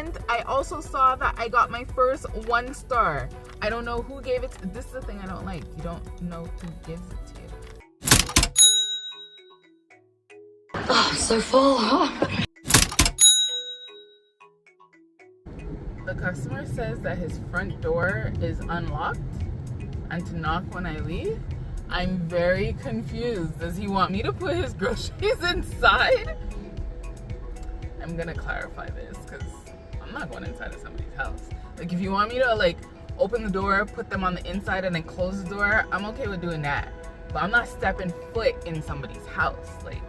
And I also saw that I got my first 1 star. I don't know who gave it. This is the thing I don't like. You don't know who gives it to you. Oh, I'm so full, huh? The customer says that his front door is unlocked and to knock when I leave. I'm very confused. Does he want me to put his groceries inside? I'm gonna clarify this because I'm not going inside of somebody's house. Like, if you want me to like open the door, put them on the inside and then close the door, I'm okay with doing that. But I'm not stepping foot in somebody's house. Like,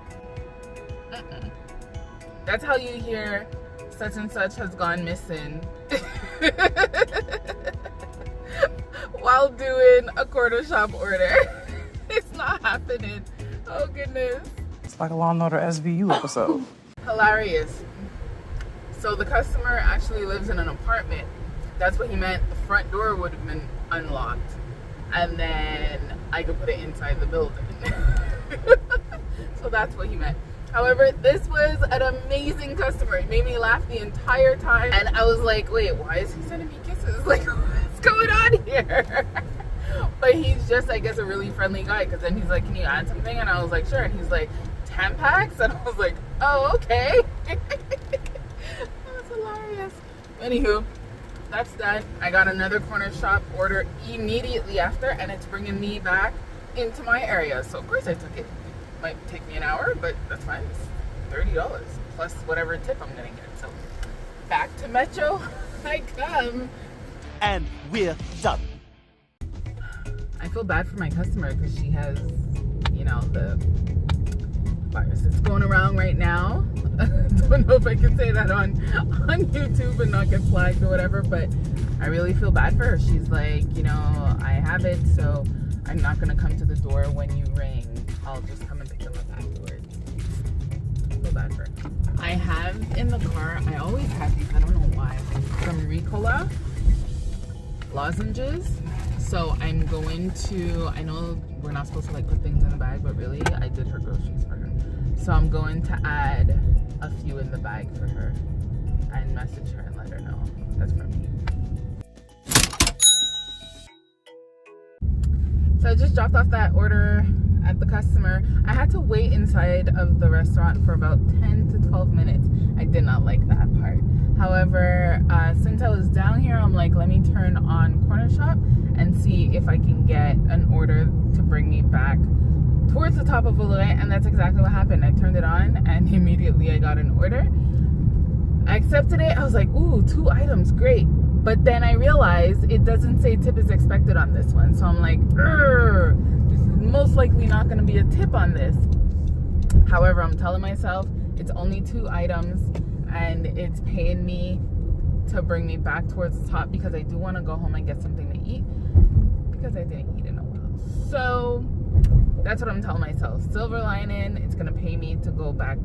that's how you hear such and such has gone missing while doing a Cornershop order. It's not happening. Oh goodness. It's like a Law and Order SVU episode. Hilarious. So the customer actually lives in an apartment. That's what he meant. The front door would have been unlocked and then I could put it inside the building. So that's what he meant. However, this was an amazing customer. It made me laugh the entire time. And I was like, wait, why is he sending me kisses? Like, what's going on here? But he's just, I guess, a really friendly guy. Because then he's like, can you add something? And I was like, sure. And he's like, 10 packs? And I was like, oh, okay. That's hilarious. Anywho, that's done. I got another Cornershop order immediately after. And it's bringing me back into my area. So, of course, I took it. Might take me an hour, but that's fine. It's $30 plus whatever tip I'm gonna get. So back to Metro I come. And we're done. I feel bad for my customer because she has, you know, the virus that's going around right now. Don't know if I can say that on YouTube and not get flagged or whatever, but I really feel bad for her. She's like, you know, I have it, so I'm not gonna come to the door when you ring. I'll just come and pick them up afterwards. I feel bad for her. I have in the car, I always have these, I don't know why, some Ricola lozenges. So I'm going to, I know we're not supposed to like put things in the bag, but really I did her groceries for her. So I'm going to add a few in the bag for her and message her and let her know that's from me. So I just dropped off that order at the customer. I had to wait inside of the restaurant for about 10 to 12 minutes. I did not like that part. However, since I was down here, I'm like, let me turn on Cornershop and see if I can get an order to bring me back towards the top of Valois, and that's exactly what happened. I turned it on and immediately I got an order. I accepted it. I was like, ooh, 2 items, great. But then I realized it doesn't say tip is expected on this one. So I'm like, this is most likely not going to be a tip on this. However, I'm telling myself it's only 2 items and it's paying me to bring me back towards the top because I do want to go home and get something to eat because I didn't eat in a while. So that's what I'm telling myself. Silver lining, it's going to pay me to go back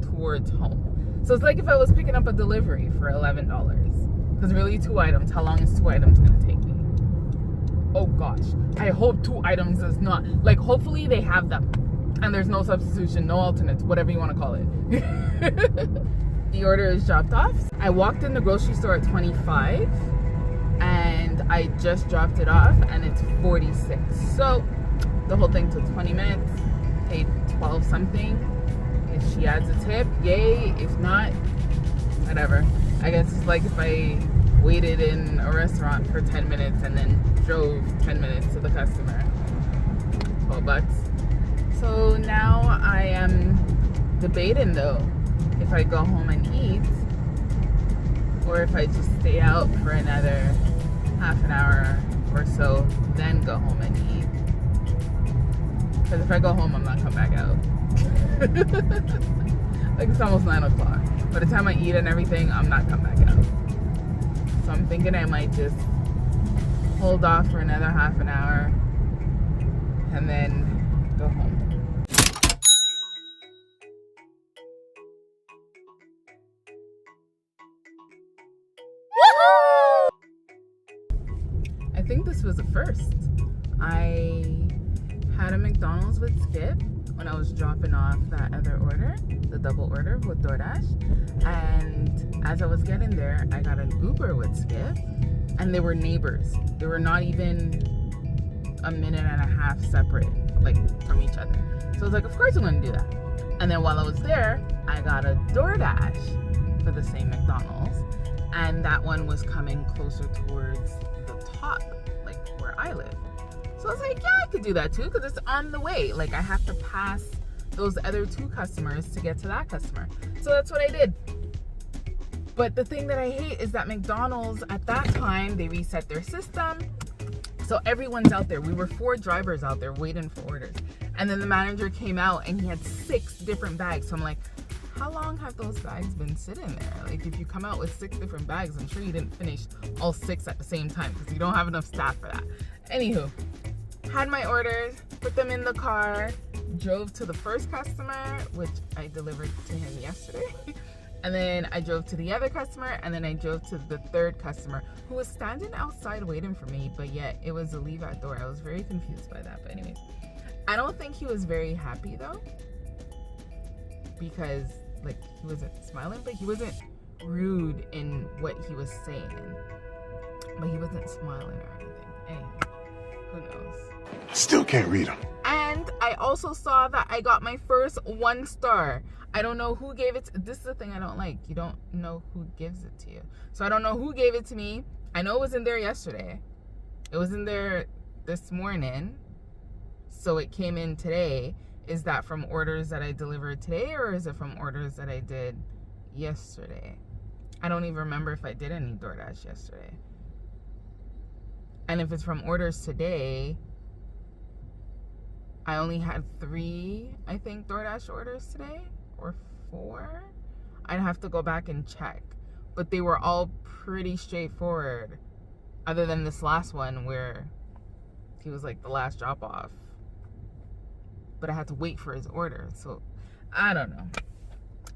towards home. So it's like if I was picking up a delivery for $11. Because really 2 items, how long is 2 items going to take me? Oh gosh, I hope 2 items is not, like hopefully they have them. And there's no substitution, no alternates, whatever you want to call it. The order is dropped off. I walked in the grocery store at 25 and I just dropped it off and it's 46. So the whole thing took 20 minutes, paid 12 something. If she adds a tip, yay. If not, whatever. I guess it's like if I waited in a restaurant for 10 minutes and then drove 10 minutes to the customer. $12. So now I am debating though, if I go home and eat or if I just stay out for another half an hour or so, then go home and eat. Because if I go home, I'm not coming back out. Like it's almost 9 o'clock. By the time I eat and everything, I'm not coming back out. So I'm thinking I might just hold off for another half an hour and then go home. I think this was a first. I had a McDonald's with Skip, when I was dropping off that other order, the double order with DoorDash. And as I was getting there, I got an Uber with Skip, and they were neighbors. They were not even a minute and a half separate, like, from each other. So I was like, of course I'm gonna do that. And then while I was there, I got a DoorDash for the same McDonald's, and that one was coming closer towards the top, like where I live. So I was like, yeah, I could do that too, because it's on the way. Like, I have to pass those other 2 customers to get to that customer. So that's what I did. But the thing that I hate is that McDonald's, at that time, they reset their system. So everyone's out there. We were 4 drivers out there waiting for orders. And then the manager came out and he had 6 different bags. So I'm like, how long have those bags been sitting there? Like, if you come out with 6 different bags, I'm sure you didn't finish all 6 at the same time because you don't have enough staff for that. Anywho, had my orders, put them in the car, drove to the first customer, which I delivered to him yesterday. And then I drove to the other customer, and then I drove to the third customer who was standing outside waiting for me, but yet it was a leave at door. I was very confused by that. But anyways, I don't think he was very happy though, because like he wasn't smiling, but he wasn't rude in what he was saying, but he wasn't smiling or anything. Anyway, who knows? Still can't read them. And I also saw that I got my first 1 star. I don't know who gave it. This is the thing I don't like. You don't know who gives it to you. So I don't know who gave it to me. I know it was in there yesterday. It was in there this morning. So it came in today. Is that from orders that I delivered today, or is it from orders that I did yesterday? I don't even remember if I did any DoorDash yesterday. And if it's from orders today, I only had 3, I think, DoorDash orders today, or 4. I'd have to go back and check, but they were all pretty straightforward, other than this last one where he was like the last drop off, but I had to wait for his order. So I don't know,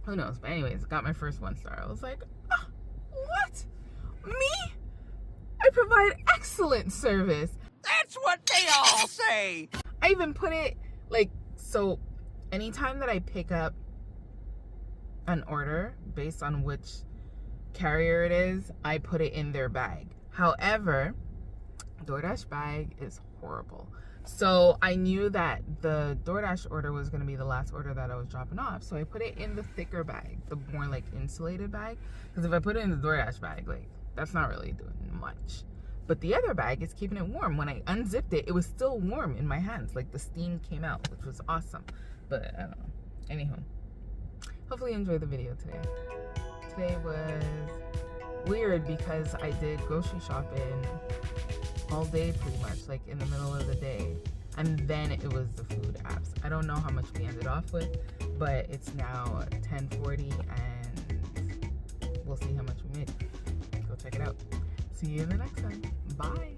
who knows? But anyways, got my first 1 star. I was like, oh, what? Me? I provide excellent service. That's what they all say. I even put it like, so anytime that I pick up an order based on which carrier it is, I put it in their bag. However, DoorDash bag is horrible. So I knew that the DoorDash order was going to be the last order that I was dropping off. So I put it in the thicker bag, the more like insulated bag. Because if I put it in the DoorDash bag, like, that's not really doing much. But the other bag is keeping it warm. When I unzipped it, it was still warm in my hands. Like, the steam came out, which was awesome. But I don't know. Anywho, hopefully you enjoyed the video today. Today was weird because I did grocery shopping all day pretty much, like in the middle of the day. And then it was the food apps. I don't know how much we ended off with, but it's now 10:40 and we'll see how much we made. Go check it out. See you in the next one. Bye.